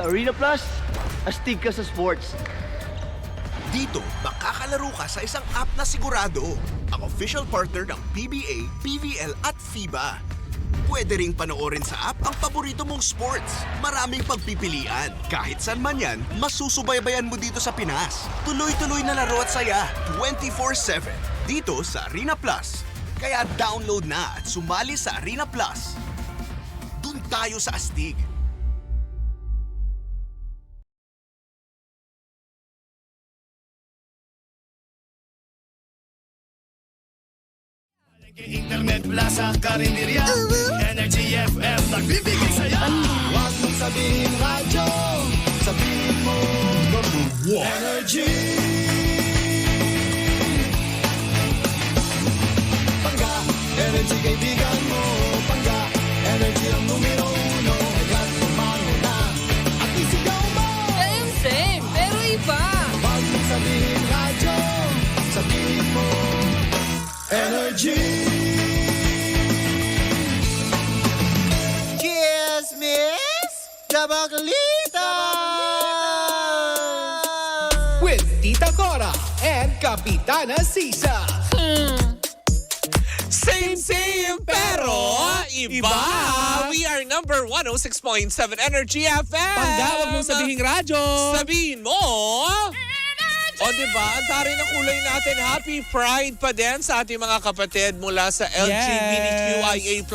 Arena Plus, astig ka sa sports. Dito, makakalaro ka sa isang app na sigurado. Ang official partner ng PBA, PVL at FIBA. Pwede ring panoorin sa app ang paborito mong sports. Maraming pagpipilian. Kahit saan man yan, masusubaybayan mo dito sa Pinas. Tuloy-tuloy na laro at saya, 24/7. Dito sa Arena Plus. Kaya download na at sumali sa Arena Plus. Dun tayo sa astig. Internet Plaza, Karinderya, Energy FM, nagbibigay sa'yo. Huwag mong sabihin radyo, sabihin mo Energy. Pangga, Energy kaibigan mo. Pangga, Energy ang numero uno. Kaya't tumano na at isigaw mo. Same, pero iba. Huwag mong sabihin radyo, sabihin mo Energy. Chismis Chabaklita! With Tita Cora and Kapitana Sisa. Same, pero iba. We are number 106.7 Energy FM. Pangga, wag mong sabihing radyo. Sabihin mo. O diba, ang tari ng kulay natin, happy pride pa din sa ating mga kapatid mula sa LGBTQIA+.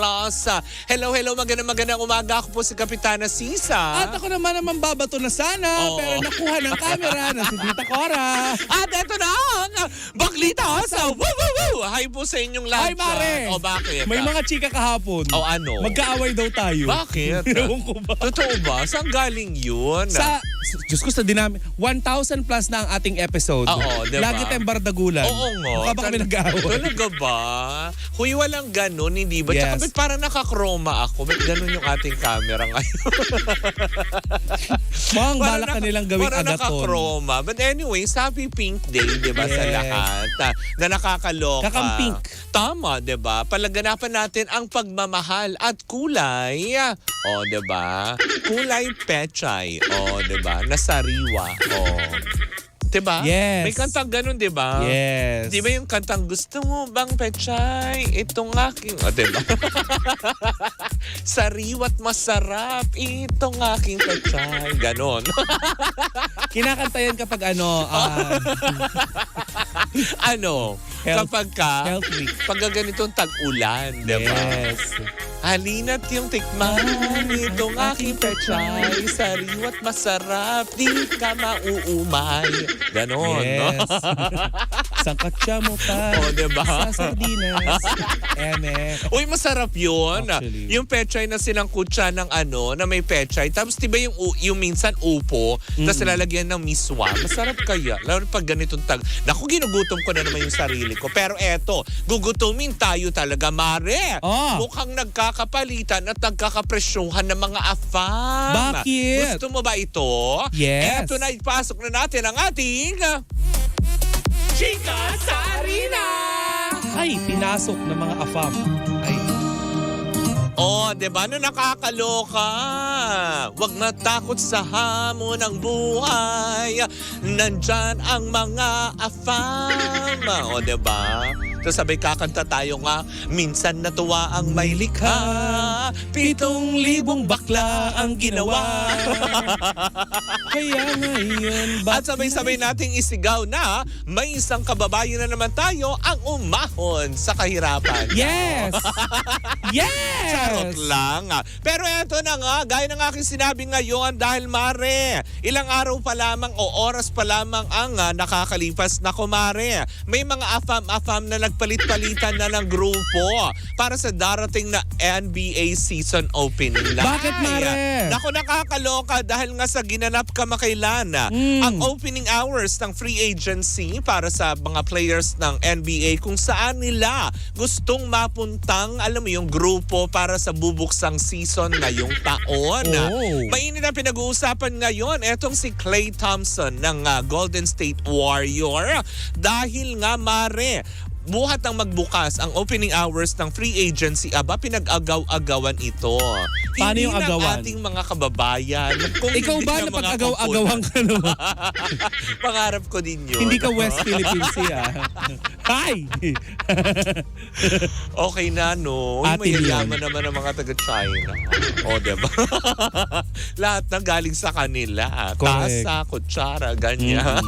Hello, magandang umaga. Ako po si Kapitana Sisa. At ako naman babato na sana, Oo. pero nakuha ng camera na si Tita Cora. At eto na ang Baklita sa Woo Woo Woo! Hi po sa inyong lahat. Ay, Mare. O bakit? May mga chika kahapon. O ano? Magkaaway daw tayo. Bakit? Ewan ko ba? Totoo ba? Saan galing yun? Diyos ko, sa dinami, 1,000 plus na ang ating episode. Oo, diba? Lagi tayong bardagulan. Oo nga. Mukha ba kami nag-aaway? Talaga ba? Huy, walang ganun, hindi ba? Yes. Tsaka ba't parang nakakroma ako? Ba't ganun yung ating camera ngayon? Mukhang balak ka nilang gawing parang agaton. nakakroma. But anyways, happy pink day, di ba, sa Yes. lahat? Na nakakaloka. Kakampink. Tama, di ba? Palaganapan natin ang pagmamahal at kulay. O, di ba? Kulay pechay. O, di ba? Nasariwa. O. Diba? Yes. May kantang ganun, diba? Yes. Di ba yung kantang, gusto mo bang pechay? Itong aking, diba? Sariwa't masarap, itong aking pechay. Ganon. Kinakanta yan kapag ano, Ano? Kapag ka, Health Week. pag ganitong tag-ulan, diba? Yes. Halina't yung tikman, itong aking pechay. Sariwa't masarap, di ka mauumay. Ganon, no? Yes. Sangkatsa mo pa. O, diba? Sa sardinas. Eme. Uy, masarap yun. Actually. Yung pechay na sinangkutsa ng ano, na may pechay. Tapos diba yung minsan upo, tapos lalagyan ng miswa. Masarap kaya. Lalo pag ganitong tag. Naku, ginugutom ko na naman yung sarili ko. Pero eto, gugutumin tayo talaga, Mare. Oh. Mukhang nagkakapalitan at nagkakapresyuhan ng mga afam. Bakit? Gusto mo ba ito? Yes. Eto na, ipasok na natin ang ating Chika sa Arena! Ay, pinasok ng mga afam. Ay. Oh, diba na nakakaloka? Huwag natakot sa hamon ng buhay. Nandyan ang mga afam. O, diba? Tapos sabay kakanta tayo nga, minsan natuwa ang may likha, 7,000 bakla ang ginawa. Kaya ngayon, At sabay-sabay nating isigaw na may isang kababayan na naman tayo ang umahon sa kahirapan. Yes! Yes! Charot lang. Pero eto na nga, gaya ng aking sinabi ngayon dahil Mare, ilang araw pa lamang o oras pa lamang ang nakakalipas na Mare. May mga afam-afam na nagpalit-palitan na ng grupo para sa darating na NBA season opening. Bakit, Mare? Naku, nakakaloka dahil nga sa ginanap kamakailan ang opening hours ng free agency para sa mga players ng NBA kung saan nila gustong mapuntang, alam mo yung grupo para sa bubuksang season ngayong taon. Oh. Mainit na pinag-uusapan ngayon etong si Klay Thompson ng Golden State Warrior dahil nga Mare, buhat ng magbukas ang opening hours ng free agency, aba, pinag-agaw-agawan ito. Paano Hindi yung ng agawan? ating mga kababayan. Kung Ikaw hindi ba ng mga napag-agaw-agawan ka naman? koponan. Pangarap ko din yun. Hindi ka West Philippine Sea. Hi! Okay na, no? Atin Mayayaman yun. naman ang mga taga-China. O, diba? Lahat na galing sa kanila. Correct. Tasa, kutsara, ganyan.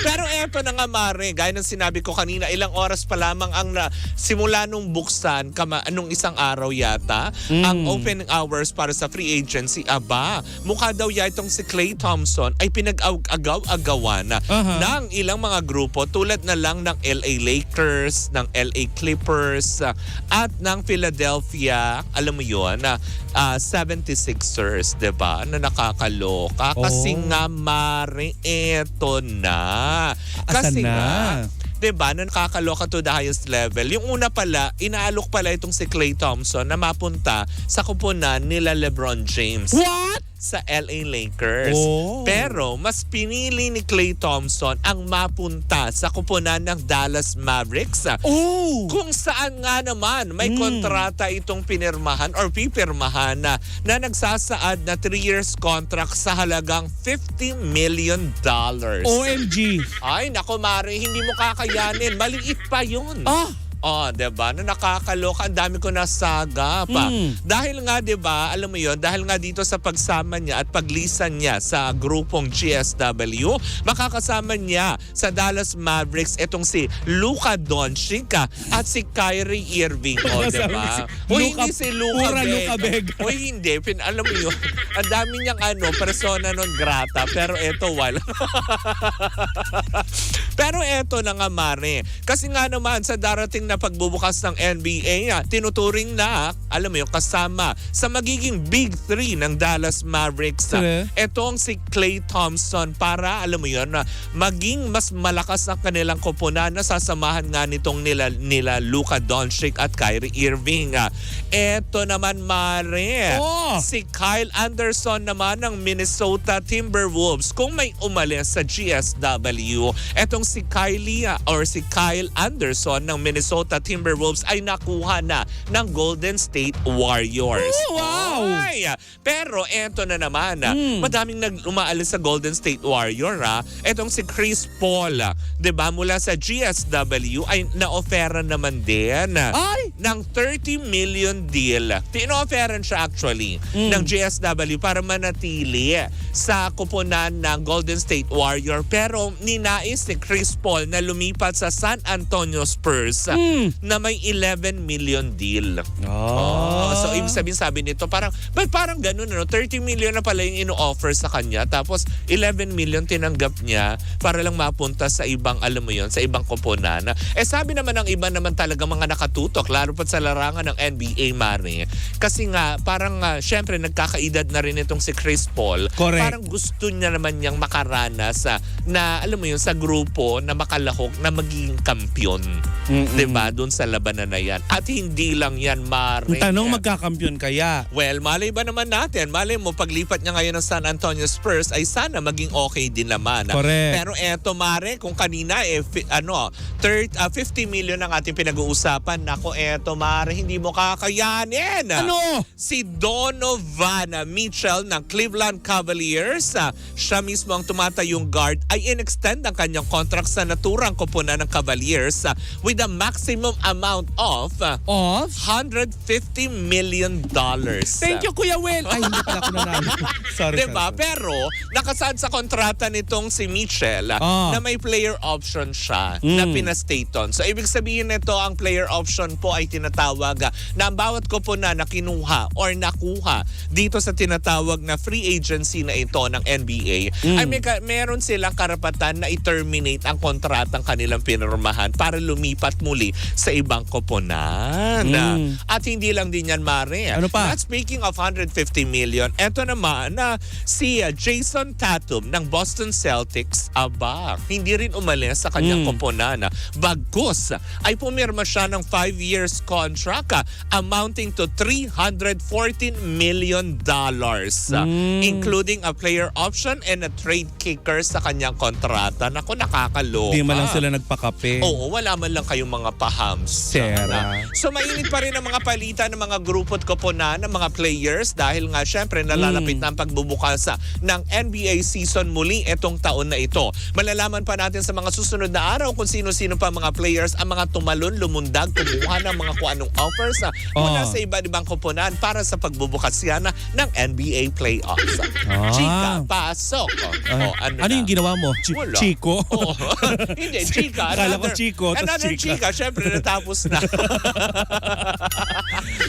Pero eto na nga, Mare. Gaya ng sinabi ko kanina, ilang oras pa lamang ang simula nung buksan, anong isang araw yata, ang opening hours para sa free agency. Aba, mukha daw itong si Klay Thompson ay pinag-agaw-agawan ng ilang mga grupo tulad na lang ng LA Lakers, ng LA Clippers, at ng Philadelphia, alam mo yun, 76ers, diba? Na nakakaloka. Kasi nga, Mare, eto na. Asan Kasi na? nga, diba, na nakakaloka to the highest level. Yung una pala, inaalok pala itong si Klay Thompson na mapunta sa kupunan nila LeBron James. What? Sa LA Lakers. Oh. Pero mas pinili ni Klay Thompson ang mapunta sa kupunan ng Dallas Mavericks. Oh! Kung saan nga naman may kontrata itong pinirmahan or pipirmahan na nagsasaad na 3 years contract sa halagang $50 million. OMG! Ay, nako Mare, hindi mo kakayanin. Maliit pa yun. Oh, 'di ba? Na nakakaloka, ang dami ko nasaga pa. Dahil nga 'di ba, alam mo 'yon, dahil nga dito sa pagsama niya at paglisan niya sa grupong GSW, makakasama niya sa Dallas Mavericks itong si Luka Doncic at si Kyrie Irving, oh, 'di ba? O hindi si Luka Bega. O hindi, alam mo 'yon. Ang dami niyang persona non grata, pero eto wala. Pero eto na nga, Mare. Kasi nga naman sa darating na pagbubukas ng NBA, tinuturing na, alam mo yung kasama sa magiging Big 3 ng Dallas Mavericks. Etong si Klay Thompson para, alam mo yun, maging mas malakas ang kanilang koponan na sasamahan nga nitong nila Luka Doncic at Kyrie Irving. Eto naman, Mare, si Kyle Anderson naman ng Minnesota Timberwolves. Kung may umalis sa GSW, etong si Kyle Anderson ng Minnesota Timberwolves ay nakuha na ng Golden State Warriors. Oh, wow! Ay, pero eto na naman, madaming umaalis sa Golden State Warrior. Etong si Chris Paul, 'di ba, mula sa GSW ay na-offeran naman din ng $30 million deal. Tino-offeran siya actually ng GSW para manatili sa kupunan ng Golden State Warrior, pero ninais ni Chris Paul na lumipat sa San Antonio Spurs na may $11 million deal. So ibig sabihin, sabi nito, parang ganun, 30 million na pala yung ino-offer sa kanya, tapos 11 million tinanggap niya para lang mapunta sa ibang, alam mo yun, sa ibang koponan. Sabi naman ng iba naman talaga mga nakatutok, lalo pa sa larangan ng NBA, Mare. Kasi nga, parang syempre nagkakaedad na rin itong si Chris Paul. Correct. Parang gusto niya naman niyang makaranas na, alam mo yun, sa grupo na makalahok na magiging kampiyon. Diba? Doon sa labanan na yan. At hindi lang yan, Mare. Tanong, magkakampyon kaya? Well, malay ba naman natin? Malay mo, paglipat niya ngayon ng San Antonio Spurs ay sana maging okay din naman. Correct. Pero eto, Mare, kung kanina 50 million ang ating pinag-uusapan. Nako, eto, Mare, hindi mo kakayanin. Ano? Si Donovan Mitchell ng Cleveland Cavaliers, siya mismo ang tumatayong guard, ay in-extend ang kanyang contract sa naturang koponan ng Cavaliers with a maximum amount of $150 million. Thank you, Kuya Will. Ay, hindi pala ako nanalo. Sorry. Diba? Pero nakasaad sa kontrata nitong si Mitchell na may player option siya na pinastaton. So ibig sabihin nito, ang player option po ay tinatawag na ang bawat koponan na kinuha or nakuha dito sa tinatawag na free agency na ito ng NBA ay meron silang karapatan na i-terminate ang kontratang kanilang pinirmahan para lumipat muli sa ibang koponan. At hindi lang din yan, Mare. Ano pa? At speaking of $150 million, eto naman si Jason Tatum ng Boston Celtics, hindi rin umalis sa kanyang koponan. Bagkus ay pumirma siya ng 5 years contract amounting to $314 million, including a player option and a trade kicker sa kanyang kontrata. Naku, nakakaloka. Di man lang sila nagpakape. Oo, wala man lang kayong mga pahams. Sera. So mainit pa rin ang mga palitan ng mga grupo at koponan ng mga players dahil nga syempre nalalapit na ang pagbubukas ng NBA season muli itong taon na ito. Malalaman pa natin sa mga susunod na araw kung sino-sino pa mga players ang mga tumalon, lumundag, kumuha ng mga kung anong offers mula sa iba't ibang koponan para sa pagbubukas yan ng NBA playoffs. Chika, pasok. Ano yung ginawa mo? Wala. Chico? Oo. Hindi, Chika. Akala ko Chico, tas Another Chika. Chika. Syempre, natapos na.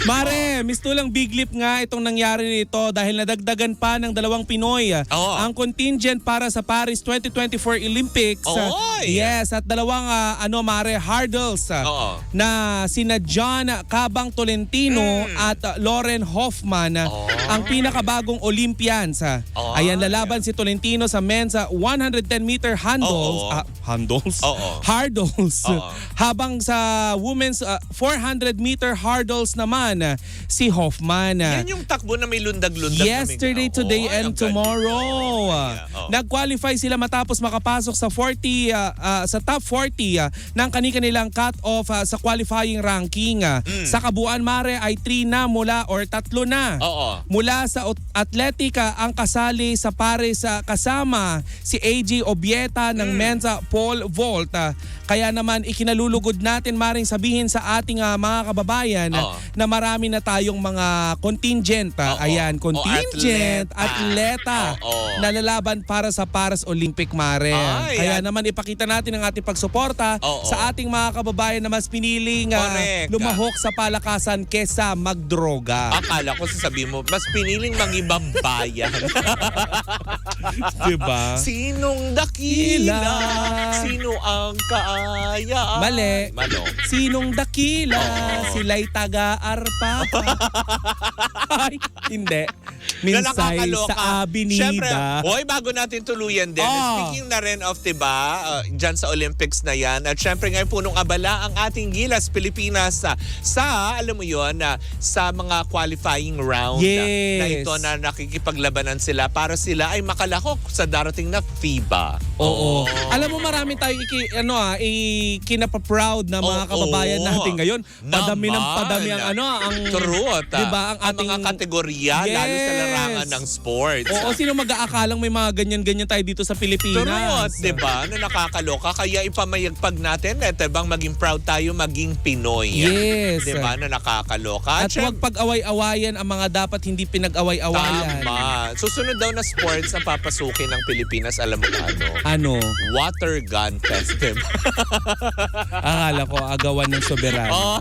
Mare, mistulang big lip nga itong nangyari nito dahil nadagdagan pa ng 2 Pinoy Oo. ang contingent para sa Paris 2024 Olympics. Oy! Yes, at 2 Mare, hurdles Oo. na sina John Cabang Tolentino at Lauren Hoffman ang pinakabagong Olympians. Ayan, lalaban si Tolentino sa men's 110-meter handles. Oo. Handles? Oo. Hurdles. Oo. Habang sa women's 400-meter hurdles naman, si Hoffman. Yan yung takbo na may lundag-lundag. Yesterday, na may... today, Oo, and ang tomorrow. Yeah, oo. Nag-qualify sila matapos makapasok sa 40 sa top 40 ng kanilang cut-off sa qualifying ranking. Sa kabuuan, Mare, ay 3 na mula or 3 na. Oo. Mula sa Atletica ang kasali sa Paris kasama si AJ Obieta ng men's pole vault. Kaya naman ikinalulugod natin maring sabihin sa ating mga kababayan na marami na tayong mga contingent. Ayan, contingent, atleta na lalaban para sa Paris Olympic, Mare. Ay, Kaya naman ipakita natin ang ating pagsuporta sa ating mga kababayan na mas piniling lumahok sa palakasan kesa magdroga. Akala ko sasabihin mo, mas piniling mag-ibang bayan. Diba? Sinong dakila? Sino ang kaaya? Mali. Mano? Sinong dakila? Sila'y taga-arpa. Ay, hindi. Minsay nakakaloka. sa Siyempre, Avenida. hoy, bago natin tuluyan din, speaking na rin of, diba, dyan sa Olympics na yan, at syempre ngayon punong abala ang ating Gilas Pilipinas sa, alam mo yun, sa mga qualifying round na ito na nakikipaglabanan sila para sila ay makalahok sa darating na FIBA. Oo. Alam mo, marami tayo kinapa-proud na mga kababayan natin ngayon. Padami ng padami ang ang truth. Diba, ang ating mga kategorya, lalo sa larangan ng sports. Oo, sino mag-aakalang may mga ganyan-ganyan tayo dito sa Pilipinas? Truth, diba? Na nakakaloka. Kaya ipamayagpag natin, bang maging proud tayo maging Pinoy. Yes. Diba? Na nakakaloka. At huwag pag-away-awayan ang mga dapat hindi pinag-away-awayan. Tama. Susunod daw na sports ang papasukin ng Pilipinas, alam mo ano? Ano? Water Gun Festival. Akala ko agawan ng soberano.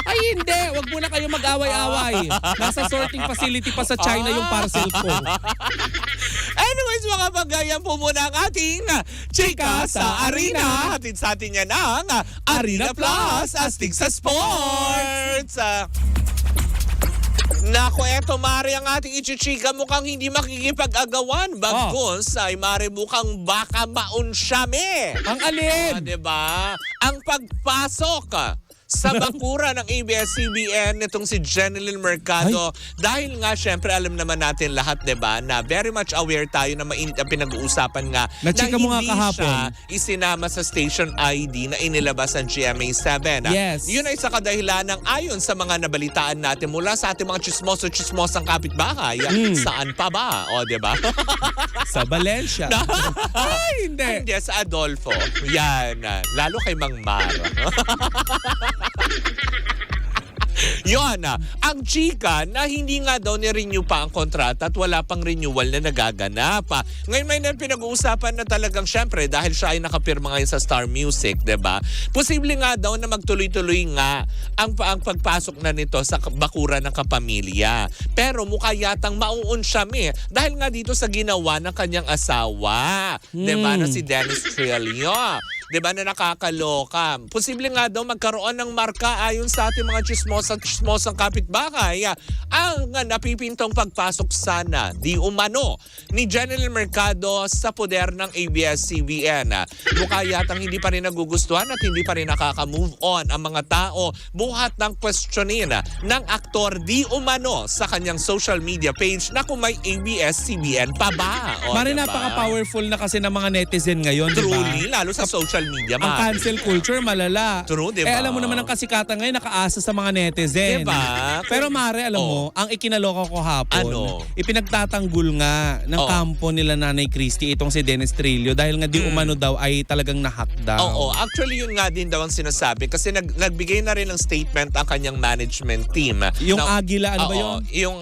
Ay hindi, wag muna kayo mag-away-away. Nasa sorting facility pa sa China yung parcel ko. Anyways, mga pagaya po muna ang ating Chika sa Arena. Hatid sa atin yan ang Arena Plus, astig sa sports. Nako, eto Mari ang ating ichichika mukhang hindi makikipag-agawan. Bagkus ay Mari mukhang baka maunsyame. Ang alin? Diba? Ang pagpasok sa bakura ng ABS-CBN nitong si Jeneline Mercado. Dahil nga, syempre, alam naman natin lahat, diba, na very much aware tayo na mainit ang pinag-uusapan nga Na-chika mo nga hindi kahapon. siya isinama sa station ID na inilabas ng GMA7. Yes. Yun ay sa kadahilan ng ayon sa mga nabalitaan natin mula sa ating mga chismoso-chismosang kapitbahay. Saan pa ba? O, diba? Sa Valencia. Ay, hindi. Hindi, sa Adolfo. Yan. Lalo kay Mang Mara. Yun, ang chika na hindi nga daw ni-renew pa ang kontrata at wala pang renewal na nagaganap. Ngayon may pinag-uusapan na talagang syempre dahil siya ay nakapirma ngayon sa Star Music, diba? Posible nga daw na magtuloy-tuloy nga ang pagpasok na nito sa bakura ng kapamilya. Pero mukha yatang mauunsyami dahil nga dito sa ginawa ng kanyang asawa, diba, na si Dennis Trillo. 'di ba, na nakakaloka. Posible nga daw magkaroon ng marka ayon sa ating mga chismosang kapitbahay. Ang napipintong pagpasok sana di umano ni Jenelyn Mercado sa poder ng ABS-CBN. Mukha yatang hindi pa rin nagugustuhan at hindi pa rin nakaka-move on ang mga tao buhat ng questionin ng aktor di umano sa kanyang social media page na kung may ABS-CBN pa ba. Mare, diba? napaka-powerful na kasi ng mga netizen ngayon, di ba? Truly, lalo sa social media. Ang cancel culture, malala. True, di ba? Eh, alam mo naman ang kasikatan ngayon, nakaasa sa mga netizen. Di ba? Pero Mare, alam mo, ang ikinaloka ko hapon, Ano? ipinagtatanggol nga ng kampo nila Nanay Christie itong si Dennis Trillo dahil nga di umano daw ay talagang nahack daw. Oo, actually yun nga din daw ang sinasabi kasi nagbigay na rin ng statement ang kanyang management team. Yung Now, Aguila, ano ba oo, yun? Yung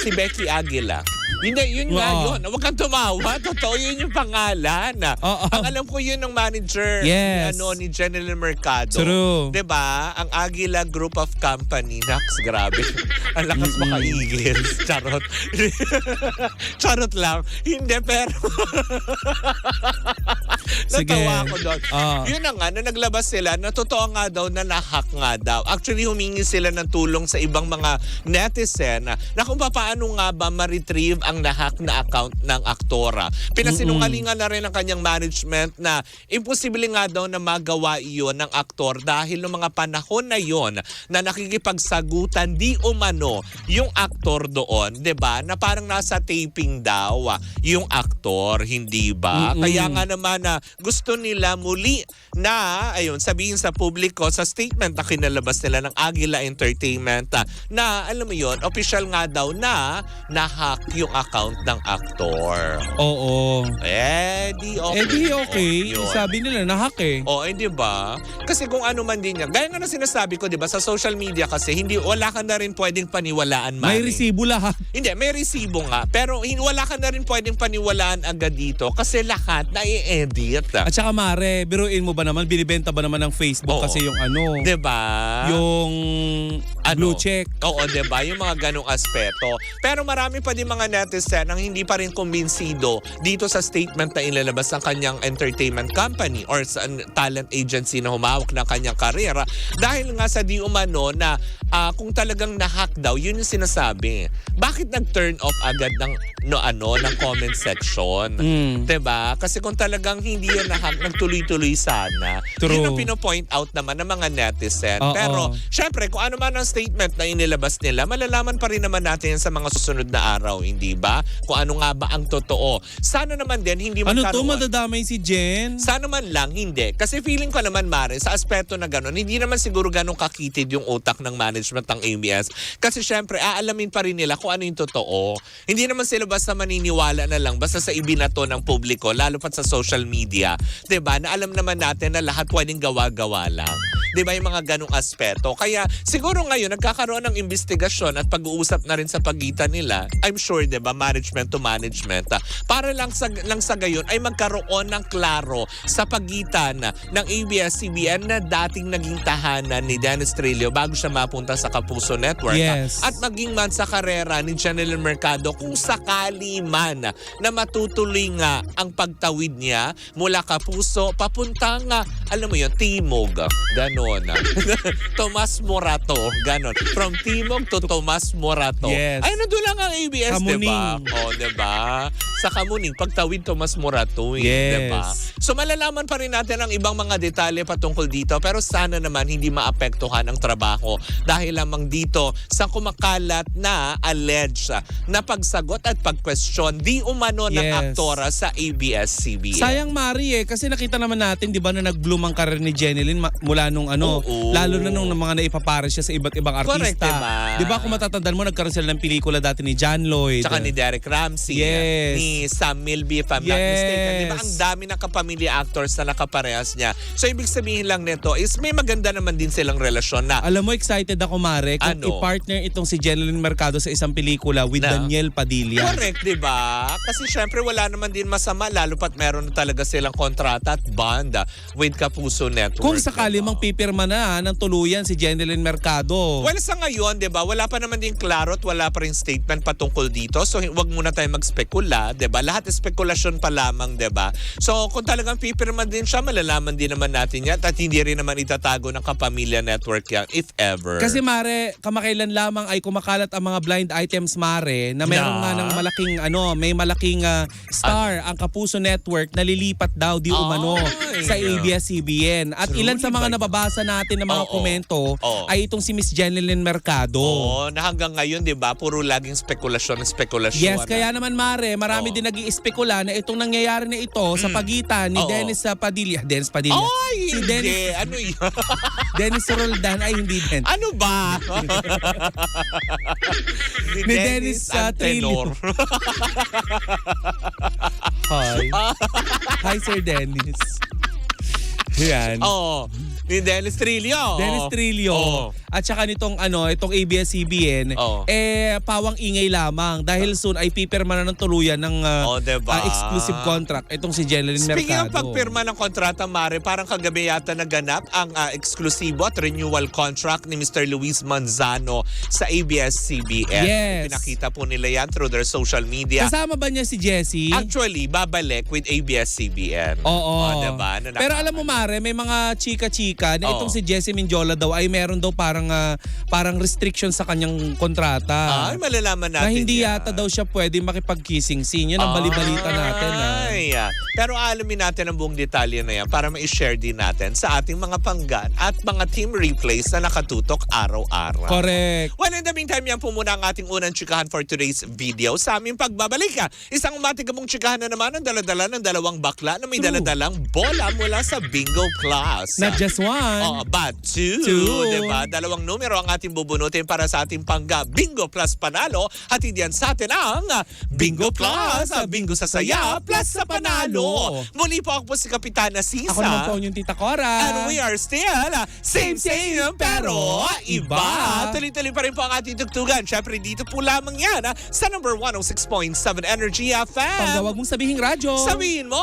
si Becky Aguila. Hindi, yun nga Oo. yun. Huwag kang tumawa. Totoo yun yung pangalan. Oo. Ang alam ko yun ng manager Yes. ni Jenelyn Mercado. True. Diba? Ang Aguila Group of Company. Naks, grabe. Ang lakas makaigil. Charot. Charot lang. Hindi, pero Sige. natawa ako doon. Ah. Yun na nga, na naglabas sila na totoo nga daw na nahack nga daw. Actually, humingi sila ng tulong sa ibang mga netizen na kung paano nga ba ma-retrieve ang nahack na account ng aktora. Pinasinungalingan na rin ang kanyang management na imposible nga daw na magawa iyon ng aktor dahil noong mga panahon na yon na nakikipagsagutan di umano yung aktor doon, 'di ba? Na parang nasa taping daw yung aktor, hindi ba? Kaya nga naman na gusto nila muli na ayun sabihin sa publiko sa statement na kinalabas nila ng Aguila Entertainment na alam mo yon, official nga daw na nahack yung account ng aktor. Oo. Di okay. Eh di okay. Yun. Sabi nila, nahack eh. Di ba? Kasi kung ano man din yan. Gaya nga na sinasabi ko, di ba, sa social media kasi, wala ka na rin pwedeng paniwalaan, May Manny. resibo lahat. Hindi, may resibo nga. Pero wala ka na rin pwedeng paniwalaan agad dito kasi lahat na i-edit. At saka Mare, biruin mo ba naman, binibenta ba naman ng Facebook Oo. kasi yung ano? Di ba? Yung blue check. Oo, diba? Yung mga ganong aspeto. Pero marami pa din mga netizen ang hindi pa rin kumbinsido dito sa statement na ilalabas ng kanyang entertainment company or sa talent agency na humawak ng kanyang karera. Dahil nga sa di umano na kung talagang nahack daw, yun yung sinasabi. Bakit nag-turn off agad ng comment section? Diba? Kasi kung talagang hindi yan nahack, nagtuloy-tuloy sana. True. Yun ang pino-point out naman ng mga netizen. Oo. Pero syempre, kung ano man ang statement na inilabas nila, malalaman pa rin naman natin sa mga susunod na araw, hindi ba? Kung ano nga ba ang totoo. Sana naman din, hindi Ano to, magkaroon. madadamay si Jen? Sana man lang, hindi. Kasi feeling ko naman, Mare, sa aspeto na gano'n, hindi naman siguro gano'ng kakitid yung utak ng management ng ABS. Kasi syempre, aalamin pa rin nila kung ano yung totoo. Hindi naman sila basta maniniwala na lang, basta sa ibinato ng publiko, lalo pat sa social media. 'Di ba? Na alam naman natin na lahat pwedeng gawa-gawa lang. 'Di ba yung mga ganong aspeto? Kaya siguro ngayon, nagkakaroon ng investigasyon at pag-uusap na rin sa pagitan nila. I'm sure, 'di ba, management to management. Para lang sa gayon ay magkaroon ng klaro sa pagitan ng ABS-CBN na dating naging tahanan ni Dennis Trillo bago siya mapunta sa Kapuso Network. Yes. At maging man sa karera ni Jenelyn Mercado kung sakali man na matutuloy nga ang pagtawid niya mula Kapuso papunta nga, alam mo yun, Timog. Ganon. Tomas Morato. Ganon. From Timog to Tomas Morato. Yes. Ay, nandun lang ang ABS, Kamuning. diba? Diba? Sa Kamuning, pagtawid Tomas Morato. Yes. Diba? So malalaman pa rin natin ang ibang mga detalye patungkol dito pero sana naman hindi maapektuhan ang trabaho dahil lamang dito sa kumakalat na alleged na pagsagot at pag-question di umano ng Yes. aktora sa ABS-CBN. Sayang Mari kasi nakita naman natin 'di ba na nag-bloom ang karir ni Jenelyn mula nung Oo. lalo na nung mga naipapare siya sa iba't ibang Correct, artista. diba? 'Di ba kung matatandaan mo nagkaroon sila ng pelikula dati ni John Lloyd. Tsaka ni Derek Ramsey, Yes. ni Sam Milby, if I'm not Yes. mistaken. Di ba ang dami ng kapamilya actors na nakaparehas niya. So ibig sabihin lang nito is may maganda naman din silang relasyon na Alam mo, excited ako Mare kung Ano? i-partner itong si Jenelyn Mercado sa isang pelikula with Na? Daniel Padilla. correct, di ba? Kasi syempre wala naman din masama lalo pat meron na talaga silang kontrata at bond with Kapuso Network. Kung sakali diba? mang pipirma na ng tuluyan si Jenelyn Mercado. Well, sa ngayon, di ba, wala pa naman din klaro at wala pa rin statement patungkol dito. So, huwag muna tayo magspekula 'di ba? Lahat spekulasyon pa lamang, 'di ba? So kung talagang pipirma din siya, malalaman din naman natin yan at hindi rin naman itatago ng Kapamilya Network yan if ever. Kasi Mare, kamakailan lamang ay kumakalat ang mga blind items Mare na meron nga ng malaking may malaking star ang Kapuso Network na lilipat daw di umano sa ABS-CBN. At Truly ilan sa mga ba? nababasa natin ng mga komento ay itong si Miss Jeneline Mercado. Oo, na hanggang ngayon, 'di ba? Puro laging spekulasyon. Yes, kaya naman Mare, marami din nag-iispekula na itong nangyayari na ito sa pagitan ni Dennis Padilla. Ay, Si hindi. Dennis, Ano yun? Dennis Roldan ay hindi din. Ano ba? Ni Dennis Antenor. Hi. Hi, Sir Dennis. Yan. Oo. Ni Dennis Trillo. Dennis Trillo. Oo. At saka nitong itong ABS-CBN, Oo. pawang ingay lamang dahil soon ay pipirma na ng tuluyan ng diba? exclusive contract itong si Jeneline Mercado. Speaking ng pagpirma ng kontrata, Mare, parang kagabi yata naganap ang eksklusibo at renewal contract ni Mr. Luis Manzano sa ABS-CBN. Yes. Pinakita po nila yan through their social media. Kasama ba niya si Jessie? Actually, babalik with ABS-CBN. Oo. Diba? Pero alam mo Mare, may mga chika-chika na itong si Jessie Minjola daw ay meron daw parang restriction sa kanyang kontrata. Ay, malalaman natin na hindi yan. yata daw siya pwede makipag-kissing-scene. Yun ang balibalita natin. Ay, pero alamin natin ang buong detalye na yan para ma-share din natin sa ating mga panggan at mga team replays na nakatutok araw-araw. Correct. Well, in the meantime, yan po muna ang ating unang chikahan for today's video. Sa aming pagbabalik, isang matigabong chikahan na naman ang daladala ng dalawang bakla na may daladalang bola mula sa Bingo Plus. Not just one. But two. Diba? Dalawang numero ang ating bubunutin para sa ating pangga Bingo Plus Panalo. Hatid yan sa atin ang Bingo Plus. Bingo sa saya plus sa panalo. Muli po ako po si Kapitana Sisa. Ako naman po yung Tita Cora. And we are still same pero iba. Tuloy-tuloy pa rin po ang ating tugtugan. Syempre dito po lamang yan sa number 106.7 Energy FM. Pag wag mong sabihing radyo. Sabihin mo.